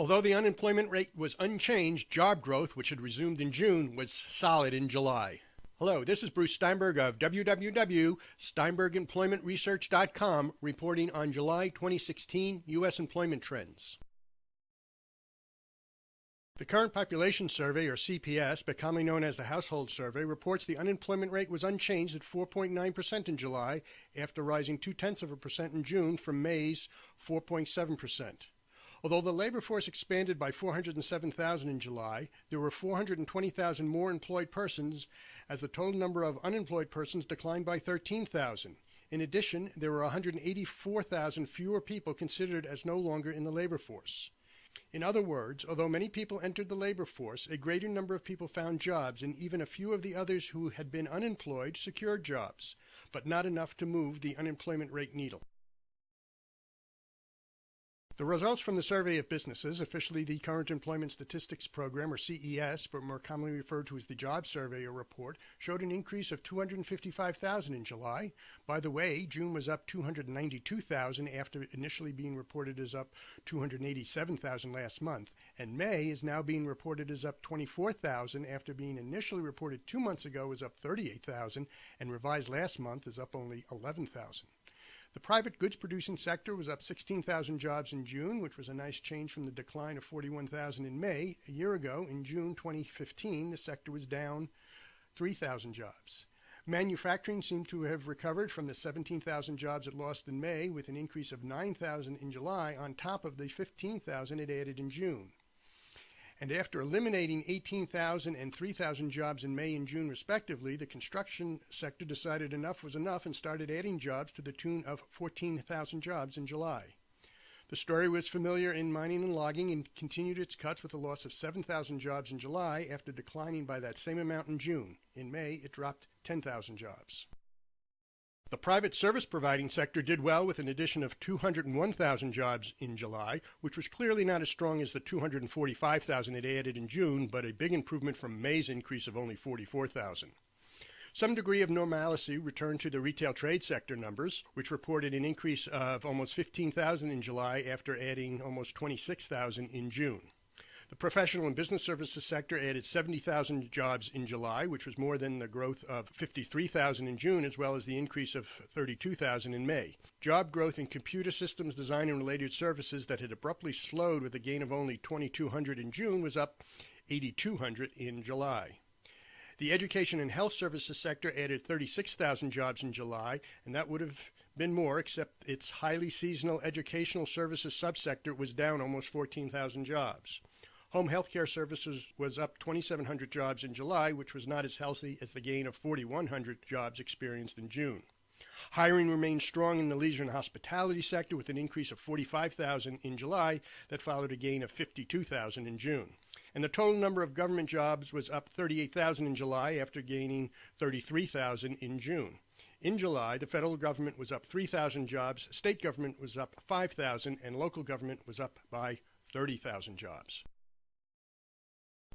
Although the unemployment rate was unchanged, job growth, which had resumed in June, was solid in July. Hello, this is Bruce Steinberg of www.steinbergemploymentresearch.com reporting on July 2016 U.S. employment trends. The Current Population Survey, or CPS, but commonly known as the Household Survey, reports the unemployment rate was unchanged at 4.9% in July, after rising 0.2% in June from May's 4.7%. Although the labor force expanded by 407,000 in July, there were 420,000 more employed persons, as the total number of unemployed persons declined by 13,000. In addition, there were 184,000 fewer people considered as no longer in the labor force. In other words, although many people entered the labor force, a greater number of people found jobs, and even a few of the others who had been unemployed secured jobs, but not enough to move the unemployment rate needle. The results from the survey of businesses, officially the Current Employment Statistics Program, or CES, but more commonly referred to as the Job Survey or Report, showed an increase of 255,000 in July. By the way, June was up 292,000 after initially being reported as up 287,000 last month, and May is now being reported as up 24,000 after being initially reported 2 months ago as up 38,000 and revised last month as up only 11,000. The private goods-producing sector was up 16,000 jobs in June, which was a nice change from the decline of 41,000 in May. A year ago, in June 2015, the sector was down 3,000 jobs. Manufacturing seemed to have recovered from the 17,000 jobs it lost in May, with an increase of 9,000 in July on top of the 15,000 it added in June. And after eliminating 18,000 and 3,000 jobs in May and June respectively, the construction sector decided enough was enough and started adding jobs to the tune of 14,000 jobs in July. The story was familiar in mining and logging and continued its cuts with a loss of 7,000 jobs in July after declining by that same amount in June. In May, it dropped 10,000 jobs. The private service providing sector did well with an addition of 201,000 jobs in July, which was clearly not as strong as the 245,000 it added in June, but a big improvement from May's increase of only 44,000. Some degree of normalcy returned to the retail trade sector numbers, which reported an increase of almost 15,000 in July after adding almost 26,000 in June. The professional and business services sector added 70,000 jobs in July, which was more than the growth of 53,000 in June, as well as the increase of 32,000 in May. Job growth in computer systems, design, and related services that had abruptly slowed with a gain of only 2,200 in June was up 8,200 in July. The education and health services sector added 36,000 jobs in July, and that would have been more, except its highly seasonal educational services subsector was down almost 14,000 jobs. Home health care services was up 2,700 jobs in July, which was not as healthy as the gain of 4,100 jobs experienced in June. Hiring remained strong in the leisure and hospitality sector with an increase of 45,000 in July that followed a gain of 52,000 in June. And the total number of government jobs was up 38,000 in July after gaining 33,000 in June. In July, the federal government was up 3,000 jobs, state government was up 5,000, and local government was up by 30,000 jobs.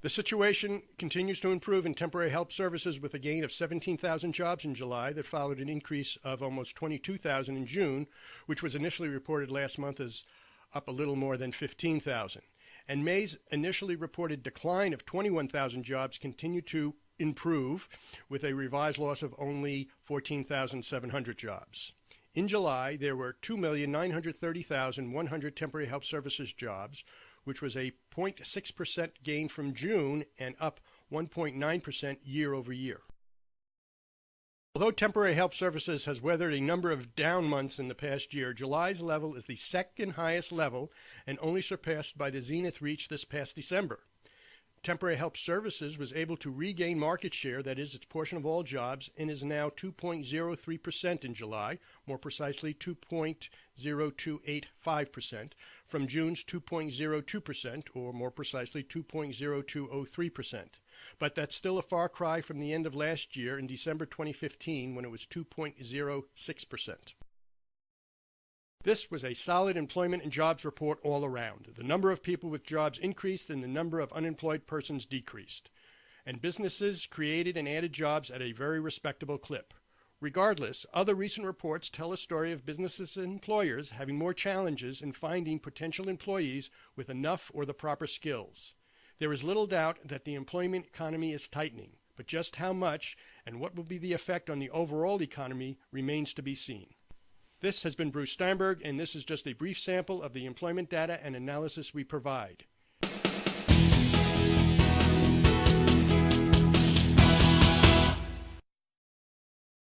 The situation continues to improve in temporary help services with a gain of 17,000 jobs in July that followed an increase of almost 22,000 in June, which was initially reported last month as up a little more than 15,000. And May's initially reported decline of 21,000 jobs continued to improve with a revised loss of only 14,700 jobs. In July, there were 2,930,100 temporary help services jobs, which was a 0.6% gain from June and up 1.9% year over year. Although temporary help services has weathered a number of down months in the past year, July's level is the second highest level and only surpassed by the zenith reached this past December. Temporary help services was able to regain market share, that is, its portion of all jobs, and is now 2.03% in July, more precisely 2.0285%, from June's 2.02%, or more precisely 2.0203%. But that's still a far cry from the end of last year in December 2015 when it was 2.06%. This was a solid employment and jobs report all around. The number of people with jobs increased and the number of unemployed persons decreased. And businesses created and added jobs at a very respectable clip. Regardless, other recent reports tell a story of businesses and employers having more challenges in finding potential employees with enough or the proper skills. There is little doubt that the employment economy is tightening, but just how much and what will be the effect on the overall economy remains to be seen. This has been Bruce Steinberg, and this is just a brief sample of the employment data and analysis we provide.